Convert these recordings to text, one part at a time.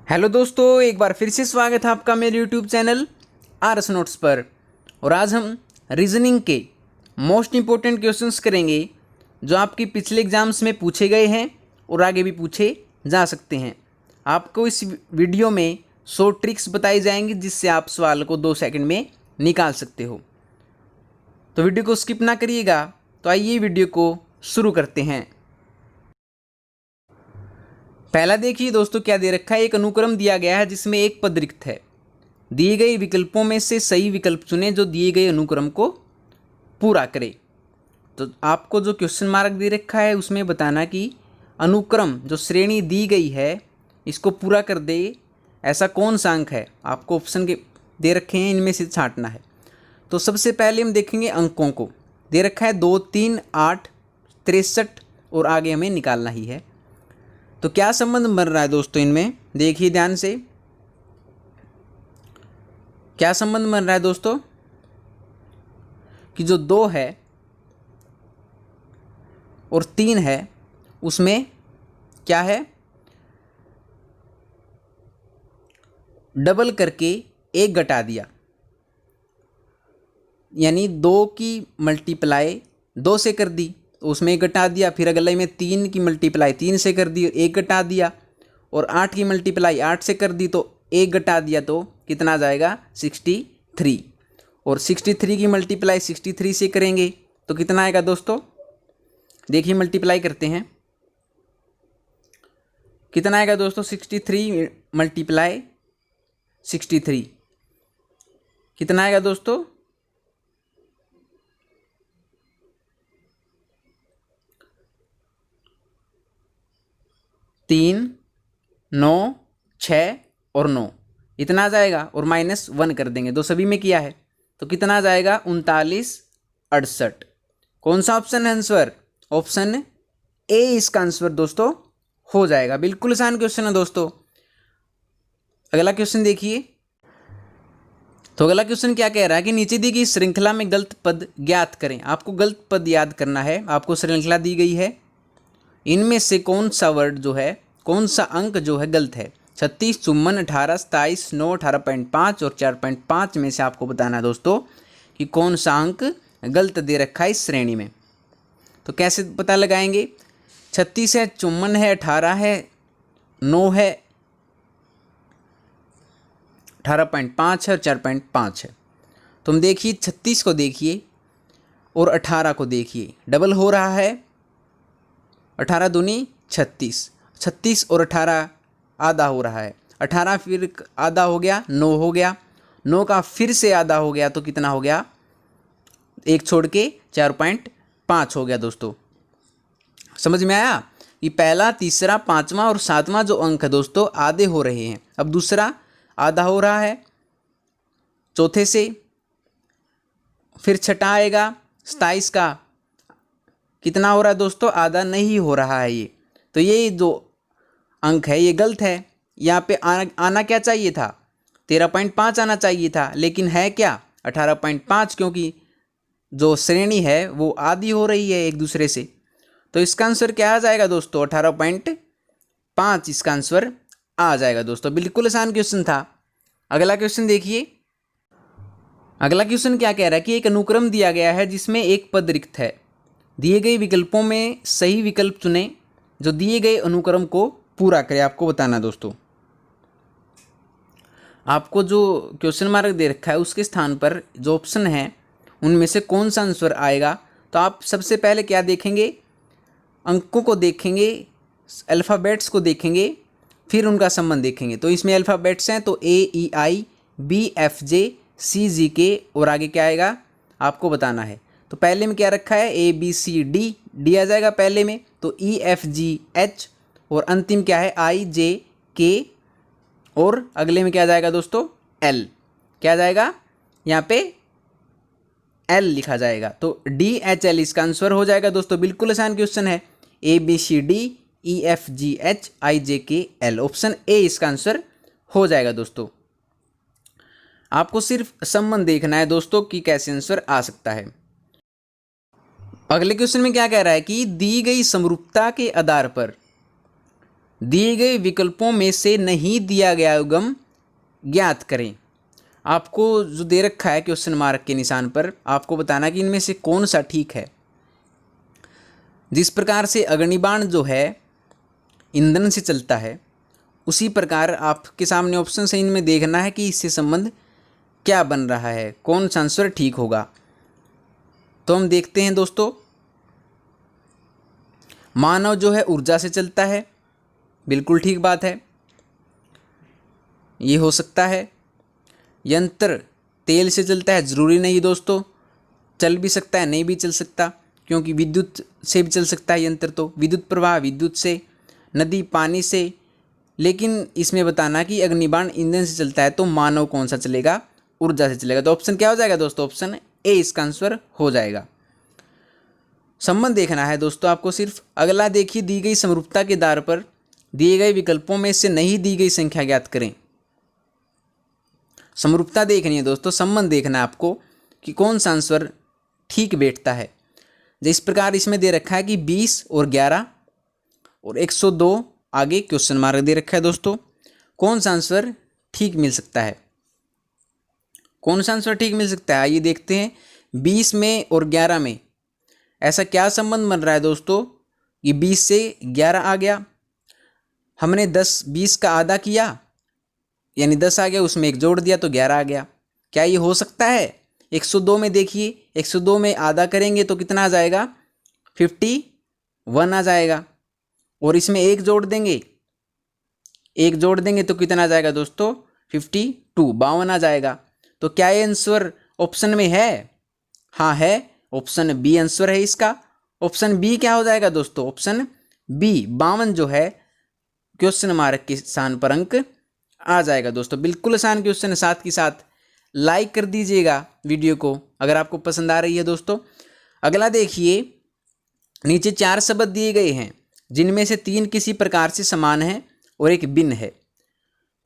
Hello दोस्तों, एक बार फिर से स्वागत है आपका मेरे यूट्यूब चैनल आरएस नोट्स पर। और आज हम रीजनिंग के मोस्ट इम्पोर्टेंट क्वेश्चंस करेंगे जो आपके पिछले एग्जाम्स में पूछे गए हैं और आगे भी पूछे जा सकते हैं। आपको इस वीडियो में 100 ट्रिक्स बताई जाएंगी जिससे आप सवाल को 2 सेकंड में निकाल सकते हो। तो वीडियो को स्किप ना करिएगा। तो आइए वीडियो को शुरू करते हैं। पहला देखिए दोस्तों, क्या दे रखा है। एक अनुक्रम दिया गया है जिसमें एक पद रिक्त है। दिए गए विकल्पों में से सही विकल्प चुनें जो दिए गए अनुक्रम को पूरा करे। तो आपको जो क्वेश्चन मार्क दे रखा है उसमें बताना कि अनुक्रम जो श्रेणी दी गई है इसको पूरा कर दे ऐसा कौन सा अंक है। आपको ऑप्शन के दे रखे हैं, इनमें से छांटना है। तो सबसे पहले हम देखेंगे अंकों को। दे रखा है 2, 3, 8, 63 और आगे हमें निकालना ही है। तो क्या संबंध बन रहा है दोस्तों इनमें, देखिए ध्यान से। क्या संबंध बन रहा है दोस्तों कि जो 2 है और 3 है उसमें क्या है, डबल करके 1 घटा दिया। यानी 2 की मल्टीप्लाई 2 से कर दी तो उसमें 1 घटा दिया। फिर अगले में 3 की मल्टीप्लाई 3 से कर दी, 1 घटा दिया। और 8 की मल्टीप्लाई 8 से कर दी तो 1 घटा दिया। तो कितना आ जाएगा 63। और 63 की मल्टीप्लाई 63 से करेंगे तो कितना आएगा दोस्तों, देखिए मल्टीप्लाई करते हैं। कितना आएगा दोस्तों, 63 मल्टीप्लाई 63 कितना आएगा दोस्तों, 3, 9, 6 और 9 इतना आ जाएगा। और -1 कर देंगे, दो सभी में किया है तो कितना आ जाएगा 39, 68। कौन सा ऑप्शन है आंसर, ऑप्शन ए इसका आंसर दोस्तों हो जाएगा। बिल्कुल आसान क्वेश्चन है दोस्तों। अगला क्वेश्चन देखिए। तो अगला क्वेश्चन क्या कह रहा है कि नीचे दी गई श्रृंखला में गलत पद ज्ञात करें। आपको गलत पद याद करना है। आपको श्रृंखला दी गई है, इनमें से कौन सा वर्ड जो है, कौन सा अंक जो है गलत है। 36, 54, 18, 27, 9, 18.5 और 4.5 में से आपको बताना है दोस्तों कि कौन सा अंक गलत दे रखा है इस श्रेणी में। तो कैसे पता लगाएंगे, 36 है, 54 है, 18 है, 9 है, 18.5 है और 4.5 है। तुम देखिए 36 को देखिए और 18 को देखिए, डबल हो रहा है। 18 दूनी 36, 36 और 18 आधा हो रहा है। 18 फिर आधा हो गया, 9 हो गया। 9 का फिर से आधा हो गया तो कितना हो गया, 1 छोड़ के 4.5 हो गया दोस्तों। समझ में आया कि पहला, तीसरा, 5वां और 7वां जो अंक है दोस्तों आधे हो रहे हैं। अब दूसरा आधा हो रहा है चौथे से, फिर छठा आएगा 27 का कितना हो रहा है दोस्तों, आधा नहीं हो रहा है ये। तो ये जो अंक है ये गलत है। यहाँ पे आना क्या चाहिए था, 13.5 आना चाहिए था, लेकिन है क्या 18.5, क्योंकि जो श्रेणी है वो आधी हो रही है एक दूसरे से। तो इसका आंसर क्या आ जाएगा दोस्तों, 18.5 इसका आंसर आ जाएगा दोस्तों। बिल्कुल आसान क्वेश्चन था। अगला क्वेश्चन देखिए। अगला क्वेश्चन क्या कह रहा है कि एक अनुक्रम दिया गया है जिसमें एक पद रिक्त है। दिए गए विकल्पों में सही विकल्प चुनें जो दिए गए अनुक्रम को पूरा करे। आपको बताना दोस्तों, आपको जो क्वेश्चन मार्क दे रखा है उसके स्थान पर जो ऑप्शन है उनमें से कौन सा आंसर आएगा। तो आप सबसे पहले क्या देखेंगे, अंकों को देखेंगे, अल्फ़ाबेट्स को देखेंगे, फिर उनका संबंध देखेंगे। तो इसमें अल्फ़ाबेट्स हैं तो AEI BFJ CGK और आगे क्या आएगा आपको बताना है। तो पहले में क्या रखा है ABCD, डी आ जाएगा पहले में। तो EFGH और अंतिम क्या है IJK और अगले में क्या आ जाएगा दोस्तों L। क्या आ जाएगा यहाँ पे L लिखा जाएगा। तो DHL इसका आंसर हो जाएगा दोस्तों। बिल्कुल आसान क्वेश्चन है। ABCD EFGH IJK L, option A इसका आंसर हो जाएगा दोस्तों। आपको सिर्फ संबंध देखना है दोस्तों कि कैसे आंसर आ सकता है। अगले क्वेश्चन में क्या कह रहा है कि दी गई समरूपता के आधार पर दिए गए विकल्पों में से नहीं दिया गया युग्म ज्ञात करें। आपको जो दे रखा है क्वेश्चन मार्क के निशान पर, आपको बताना कि इनमें से कौन सा ठीक है। जिस प्रकार से अग्निबाण जो है ईंधन से चलता है, उसी प्रकार आपके सामने ऑप्शन से इनमें देखना है कि इससे संबंध क्या बन रहा है, कौन सा आंसर ठीक होगा। तो हम देखते हैं दोस्तों, मानव जो है ऊर्जा से चलता है, बिल्कुल ठीक बात है, ये हो सकता है। यंत्र तेल से चलता है, ज़रूरी नहीं दोस्तों, चल भी सकता है, नहीं भी चल सकता, क्योंकि विद्युत से भी चल सकता है यंत्र, तो विद्युत प्रवाह विद्युत से, नदी पानी से। लेकिन इसमें बताना कि अग्निबाण ईंधन से चलता है, तो मानव कौन सा चलेगा, ऊर्जा से चलेगा। तो ऑप्शन क्या हो जाएगा दोस्तों, ऑप्शन ए इसका आंसर हो जाएगा। संबंध देखना है दोस्तों आपको सिर्फ। अगला देखिए, दी गई समरूपता के आधार पर दिए गए विकल्पों में से नहीं दी गई संख्या ज्ञात करें। समरूपता देखनी है दोस्तों, संबंध देखना है आपको कि कौन सा आंसर ठीक बैठता है। जिस प्रकार इसमें दे रखा है कि 20 और 11 और 102 आगे क्वेश्चन मार्क दे रखा है दोस्तों, कौन सा आंसर ठीक मिल सकता है, कौन सा आंसर ठीक मिल सकता है, आइए देखते हैं। 20 में और 11 में ऐसा क्या संबंध बन रहा है दोस्तों, ये 20 से 11 आ गया, हमने 20 का आधा किया यानी 10 आ गया, उसमें 1 जोड़ दिया तो 11 आ गया। क्या ये हो सकता है? 102 में देखिए, 102 में आधा करेंगे तो कितना आ जाएगा, 51 आ जाएगा, और इसमें 1 जोड़ देंगे, 1 जोड़ देंगे तो कितना आ जाएगा दोस्तों, 52, 52 आ जाएगा। तो क्या ये आंसर ऑप्शन में है? हाँ है, ऑप्शन बी आंसर है इसका। ऑप्शन बी क्या हो जाएगा दोस्तों, ऑप्शन बी 52 जो है क्वेश्चन मार्क के स्थान पर अंक आ जाएगा दोस्तों। बिल्कुल आसान क्वेश्चन है, साथ के साथ लाइक कर दीजिएगा वीडियो को अगर आपको पसंद आ रही है दोस्तों। अगला देखिए, नीचे 4 शब्द दिए गए हैं जिनमें से 3 किसी प्रकार से समान है और एक भिन्न है।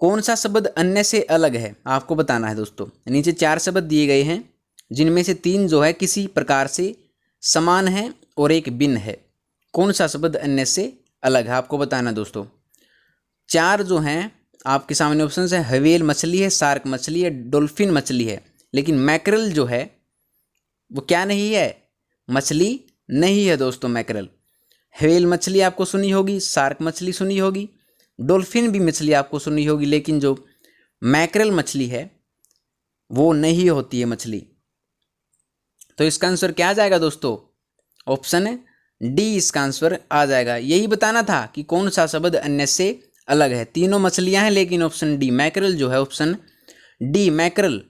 कौन सा शब्द अन्य से अलग है, आपको बताना है दोस्तों। नीचे 4 शब्द दिए गए हैं जिनमें से 3 जो है किसी प्रकार से समान है और एक भिन्न है। कौन सा शब्द अन्य से अलग है, आपको बताना है दोस्तों। 4 जो हैं आपके सामने ऑप्शन है, हवेल मछली है, शार्क मछली है, डॉल्फिन मछली है। लेकिन मैकरल जो है वो क्या नहीं है, मछली नहीं है दोस्तों। मैकरल, हवेल मछली आपको सुनी होगी, शार्क मछली सुनी होगी, डॉल्फिन भी मछली आपको सुनी होगी, लेकिन जो मैकरल मछली है वो नहीं होती है मछली। तो इसका आंसर क्या आ जाएगा दोस्तों, ऑप्शन डी इसका आंसर आ जाएगा। यही बताना था कि कौन सा शब्द अन्य से अलग है। तीनों मछलियां हैं लेकिन ऑप्शन डी मैकरल जो है, ऑप्शन डी मैकरल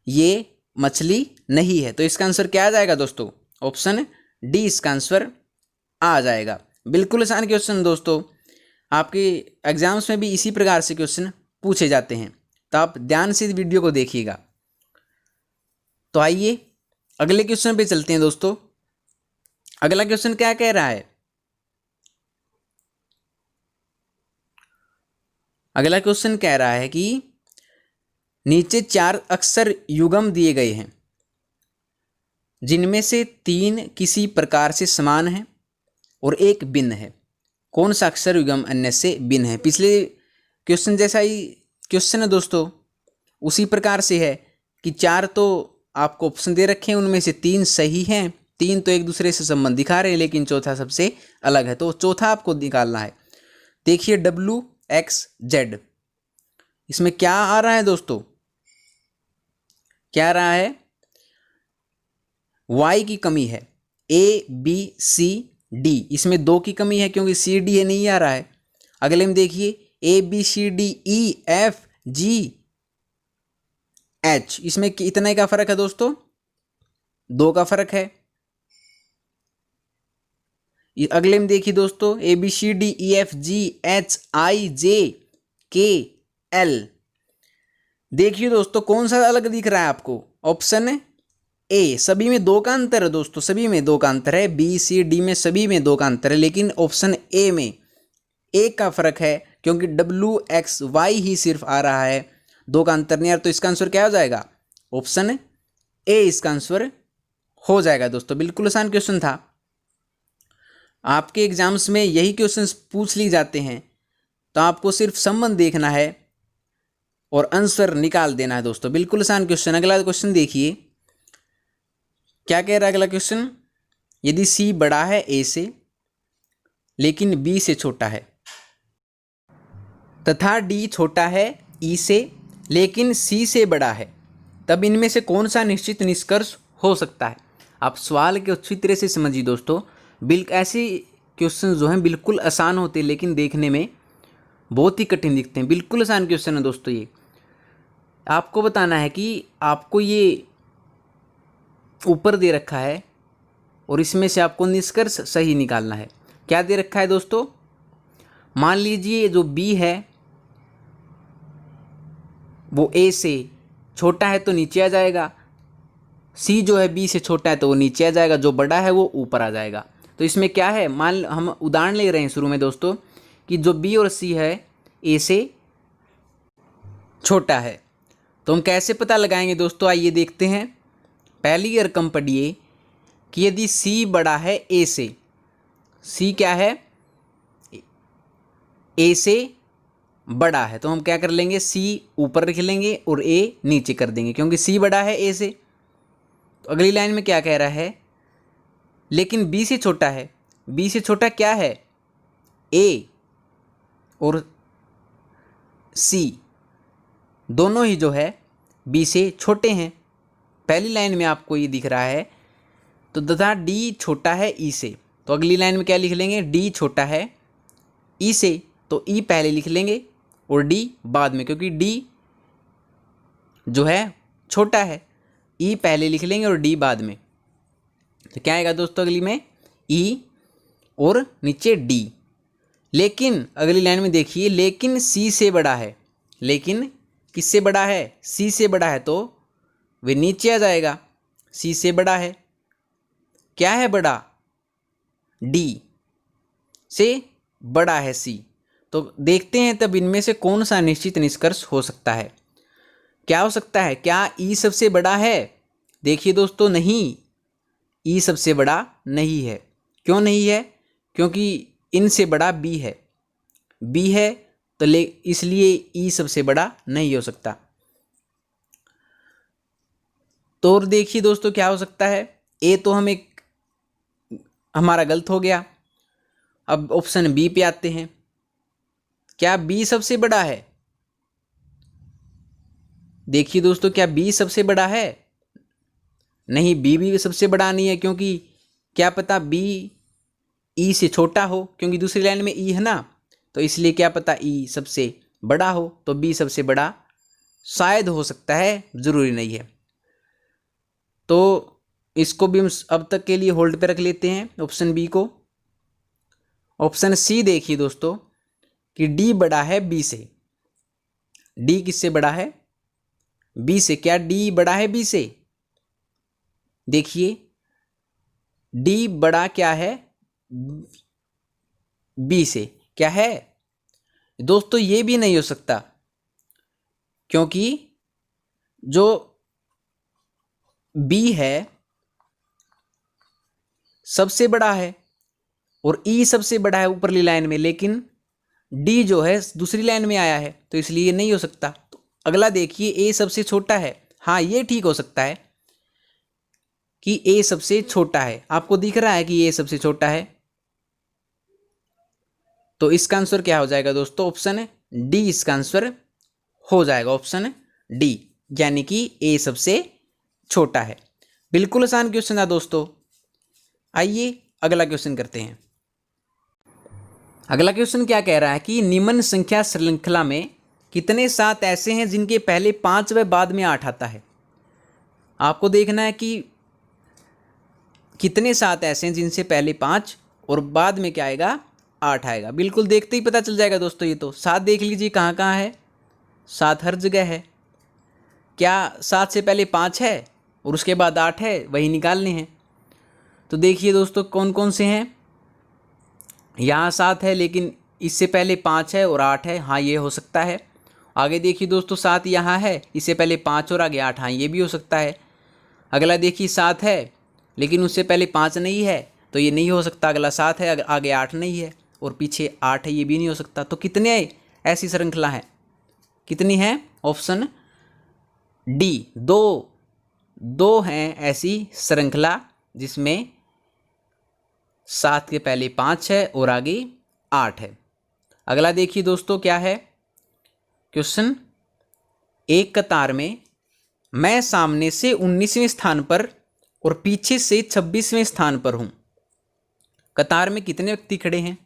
ये मछली नहीं है। तो इसका आंसर क्या आ जाएगा दोस्तों, ऑप्शन डी इसका आंसर आ जाएगा। बिल्कुल आसान क्वेश्चन दोस्तों, आपके एग्जाम्स में भी इसी प्रकार से क्वेश्चन पूछे जाते हैं, तो आप ध्यान से वीडियो को देखिएगा। तो आइए अगले क्वेश्चन पे चलते हैं दोस्तों। अगला क्वेश्चन क्या कह रहा है, अगला क्वेश्चन कह रहा है कि नीचे 4 अक्षर युग्म दिए गए हैं जिनमें से 3 किसी प्रकार से समान है और एक भिन्न है। कौन सा अक्षर युग्म अन्य से भिन्न है? पिछले क्वेश्चन जैसा ही क्वेश्चन है दोस्तों, उसी प्रकार से है कि 4 तो आपको ऑप्शन दे रखे हैं, उनमें से 3 सही हैं, 3 तो एक दूसरे से संबंध दिखा रहे हैं, लेकिन चौथा सबसे अलग है। तो चौथा आपको निकालना है। देखिए WXZ, इसमें क्या आ रहा है दोस्तों, क्या आ रहा है, Y की कमी है, ABCD, इसमें 2 की कमी है क्योंकि CD है नहीं आ रहा है। अगले में देखिए ABCDEFGH, इसमें कितने का फर्क है दोस्तों, 2 का फर्क है। अगले में देखिए दोस्तों ABCDEFGHIJKL, देखिए दोस्तों कौन सा अलग दिख रहा है आपको, ऑप्शन ए। सभी में 2 का अंतर है दोस्तों, सभी में 2 का अंतर है, BCD में सभी में 2 का अंतर है, लेकिन ऑप्शन ए में 1 का फर्क है क्योंकि WXY ही सिर्फ आ रहा है, 2 का अंतर नहीं आ रहा। तो इसका आंसर क्या हो जाएगा, ऑप्शन ए इसका आंसर हो जाएगा दोस्तों। बिल्कुल आसान क्वेश्चन था, आपके एग्जाम्स में यही क्वेश्चंस पूछ लिए जाते हैं। तो आपको सिर्फ संबंध देखना है और आंसर निकाल देना है दोस्तों। बिल्कुल आसान क्वेश्चन। अगला क्वेश्चन देखिए, क्या कह रहा है अगला क्वेश्चन। यदि सी बड़ा है ए से लेकिन बी से छोटा है तथा डी छोटा है ई से लेकिन सी से बड़ा है, तब इनमें से कौन सा निश्चित निष्कर्ष हो सकता है। आप सवाल के अच्छी तरह से समझिए दोस्तों। ऐसे क्वेश्चन जो हैं बिल्कुल आसान होते हैं लेकिन देखने में बहुत ही कठिन दिखते हैं। बिल्कुल आसान क्वेश्चन है दोस्तों। ये आपको बताना है कि आपको ये ऊपर दे रखा है और इसमें से आपको निष्कर्ष सही निकालना है। क्या दे रखा है दोस्तों, मान लीजिए जो बी है वो ए से छोटा है तो नीचे आ जाएगा, सी जो है बी से छोटा है तो वो नीचे आ जाएगा, जो बड़ा है वो ऊपर आ जाएगा। तो इसमें क्या है, मान हम उदाहरण ले रहे हैं शुरू में दोस्तों कि जो बी और सी है ए से छोटा है। तो हम कैसे पता लगाएंगे दोस्तों, आइए देखते हैं। पहली रकम पढ़िए कि यदि सी बड़ा है ए से, सी क्या है ए से बड़ा है, तो हम क्या कर लेंगे, सी ऊपर लिख लेंगे और ए नीचे कर देंगे क्योंकि सी बड़ा है ए से। तो अगली लाइन में क्या कह रहा है, लेकिन बी से छोटा है। बी से छोटा क्या है, ए और सी दोनों ही जो है बी से छोटे हैं। पहली लाइन में आपको ये दिख रहा है। तो तथा डी छोटा है ई से, तो अगली लाइन में क्या लिख लेंगे, डी छोटा है ई से, तो ई पहले लिख लेंगे और डी बाद में, क्योंकि डी जो है छोटा है। ई पहले लिख लेंगे और डी बाद में। तो क्या आएगा दोस्तों अगली में, ई और नीचे डी। लेकिन अगली लाइन में देखिए, लेकिन सी से बड़ा है। लेकिन किससे बड़ा है, सी से बड़ा है, तो वे नीचे आ जाएगा। सी से बड़ा है, क्या है बड़ा, डी से बड़ा है सी। तो देखते हैं तब इनमें से कौन सा निश्चित निष्कर्ष हो सकता है। क्या हो सकता है, क्या ई सबसे बड़ा है। देखिए दोस्तों, नहीं, ई सबसे बड़ा नहीं है। क्यों नहीं है, क्योंकि इनसे बड़ा बी है। बी है तो इसलिए ई सबसे बड़ा नहीं हो सकता। तो और देखिए दोस्तों क्या हो सकता है, ए तो हमारा गलत हो गया। अब ऑप्शन बी पे आते हैं। क्या बी सबसे बड़ा है, देखिए दोस्तों, क्या बी सबसे बड़ा है, नहीं, बी भी सबसे बड़ा नहीं है, क्योंकि क्या पता बी ई से छोटा हो, क्योंकि दूसरी लाइन में ई है ना, तो इसलिए क्या पता ई सबसे बड़ा हो। तो बी सबसे बड़ा शायद हो सकता है, ज़रूरी नहीं है। तो इसको भी हम अब तक के लिए होल्ड पे रख लेते हैं, ऑप्शन बी को। ऑप्शन सी देखिए दोस्तों कि डी बड़ा है बी से। डी किससे बड़ा है, बी से। क्या डी बड़ा है बी से, देखिए डी बड़ा क्या है, बी से। क्या है दोस्तों, ये भी नहीं हो सकता, क्योंकि जो बी है सबसे बड़ा है और ई सबसे बड़ा है ऊपरली लाइन में, लेकिन डी जो है दूसरी लाइन में आया है, तो इसलिए नहीं हो सकता। तो अगला देखिए, ए सबसे छोटा है। हाँ, ये ठीक हो सकता है कि ए सबसे छोटा है। आपको दिख रहा है कि ए सबसे छोटा है, तो इसका आंसर क्या हो जाएगा दोस्तों, ऑप्शन डी इसका आंसर हो जाएगा, ऑप्शन डी, यानी कि ए सबसे छोटा है। बिल्कुल आसान क्वेश्चन था दोस्तों। आइए अगला क्वेश्चन करते हैं। अगला क्वेश्चन क्या कह रहा है कि निम्न संख्या श्रृंखला में कितने सात ऐसे हैं जिनके पहले 5 व बाद में 8 आता है। आपको देखना है कि कितने सात ऐसे हैं जिनसे पहले 5 और बाद में क्या आएगा, 8 आएगा। बिल्कुल देखते ही पता चल जाएगा दोस्तों। ये तो 7 देख लीजिए कहाँ कहाँ है, 7 हर जगह है। क्या 7 से पहले 5 है और उसके बाद 8 है, वही निकालने हैं। तो देखिए दोस्तों कौन कौन से हैं। यहाँ 7 है लेकिन इससे पहले 5 है और 8 है, हाँ ये हो सकता है। आगे देखिए दोस्तों 7 यहाँ है, इससे पहले 5 और आगे 8, हाँ ये भी हो सकता है। अगला देखिए 7 है लेकिन उससे पहले 5 नहीं है, तो ये नहीं हो सकता। अगला 7 है, आगे 8 नहीं है और पीछे 8 है, ये भी नहीं हो सकता। तो कितने ऐसी श्रृंखला है? कितनी है? ऑप्शन डी, दो हैं ऐसी श्रृंखला जिसमें 7 के पहले 5 है और आगे 8 है। अगला देखिए दोस्तों क्या है क्वेश्चन। एक कतार में मैं सामने से 19वें स्थान पर और पीछे से 26वें स्थान पर हूं। कतार में कितने व्यक्ति खड़े हैं?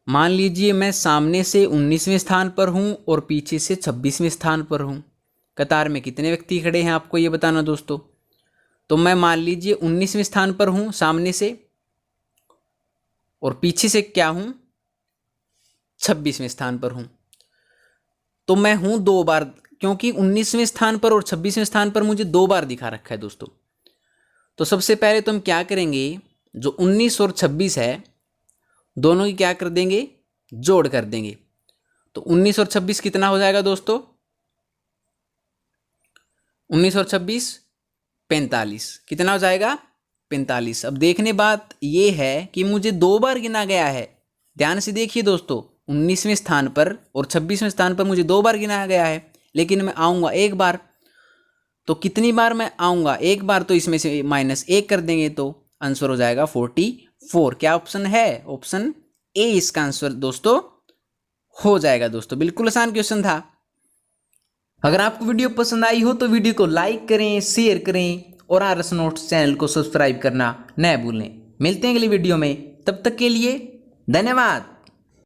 मान लीजिए मैं सामने से 19वें स्थान पर हूं और पीछे से 26वें स्थान पर हूं। कतार में कितने व्यक्ति खड़े हैं आपको ये बताना दोस्तों। तो मैं मान लीजिए 19वें स्थान पर हूं सामने से, और पीछे से क्या हूं? 26वें स्थान पर हूं। तो मैं हूं 2 बार, क्योंकि 19वें स्थान पर और 26वें स्थान पर मुझे 2 बार दिखा रखा है दोस्तों। तो सबसे पहले तो हम क्या करेंगे, जो 19 और 26 है दोनों की क्या कर देंगे? जोड़ कर देंगे। तो 19 और 26 कितना हो जाएगा दोस्तों? 19 और 26 45। कितना हो जाएगा? 45। अब देखने बात ये है कि मुझे 2 बार गिना गया है। ध्यान से देखिए दोस्तों, 19वें स्थान पर और 26वें स्थान पर मुझे 2 बार गिनाया गया है, लेकिन मैं आऊँगा 1 बार। तो कितनी बार मैं आऊँगा? 1 बार। तो इसमें से -1 कर देंगे तो आंसर हो जाएगा 44। क्या ऑप्शन है? ऑप्शन ए इसका आंसर दोस्तों हो जाएगा दोस्तों। बिल्कुल आसान क्वेश्चन था। अगर आपको वीडियो पसंद आई हो तो वीडियो को लाइक करें, शेयर करें और आरएस नोट्स चैनल को सब्सक्राइब करना न भूलें। मिलते हैं अगली वीडियो में, तब तक के लिए धन्यवाद।